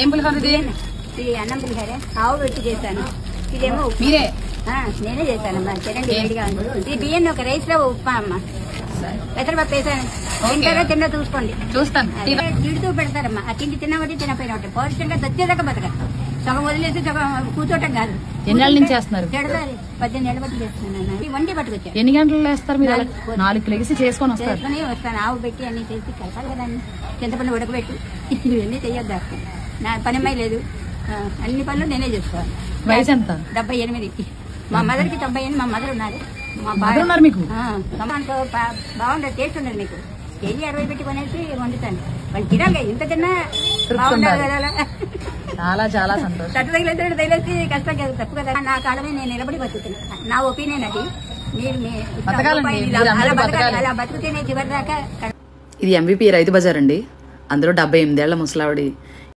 ఏం పులిహోర ఇది? ఇది అన్నం పులిహోర ఆవు పెట్టి చేశాను. ఇదేమో మీరే? నేనే చేశానమ్మా. తినండి, వేడిగా ఉంది. ఇది బియ్యం ఒక రైస్ లో ఉప్మా అమ్మా. పెసరపప్పు వేసాను. తింటారా తిన్నా చూసుకోండి. చూస్తాను. తిడుతూ పెడతారమ్మా. ఆ తిండి తిన్నబట్టి తినపోయిన ఒకటి పౌష్టికంగా తెచ్చేదాకా బతక. సగం వదిలేసి సగం కూర్చోటం కాదు. ఎన్నేళ్ళ నుంచి చేస్తున్నారు? 18 ఏళ్ళ బట్టి చేస్తున్నాను. ఈ వండి పట్టుకొచ్చాను. ఎన్ని గంటలు వేస్తారు మీరు? 4 లెగిసి చేసుకొని వస్తారు? చేసుకుని వస్తాను. ఆవు పెట్టి అన్ని చేసి కలపాలి కదా. చింతపండు ఉడకబెట్టి ఇవన్నీ చెయ్యొద్దు. నా పని అమ్మాయి లేదు. అన్ని పనులు నేనే చేసుకోవాలి. వయసు ఎంత? 78. మా మదర్కి 98. మా మదర్ ఉన్నారు. మా మదర్ ఉన్నారు మీకు? బాగుండదు. టేస్ట్ ఉండదు మీకు. కేజీ 60 పెట్టి కొనేసి వండుతాను. వాళ్ళు తినాలి. ఇంత తిన్నా బాగుండాలి కదా. చాలా చాలా సంతోషం. తట్టు తగిలేసి కష్టం కాదు, తప్పు కదా. నా కాలమే నేను నిలబడి బతుకుతున్నాను. నా ఒపీనియన్ అది. మీరు అలా బతుకుతేనే చివరి దాకా. ఇది MVP రైతు బజార్ అండి. అందులో 78 ఏళ్ల ముసలావిడి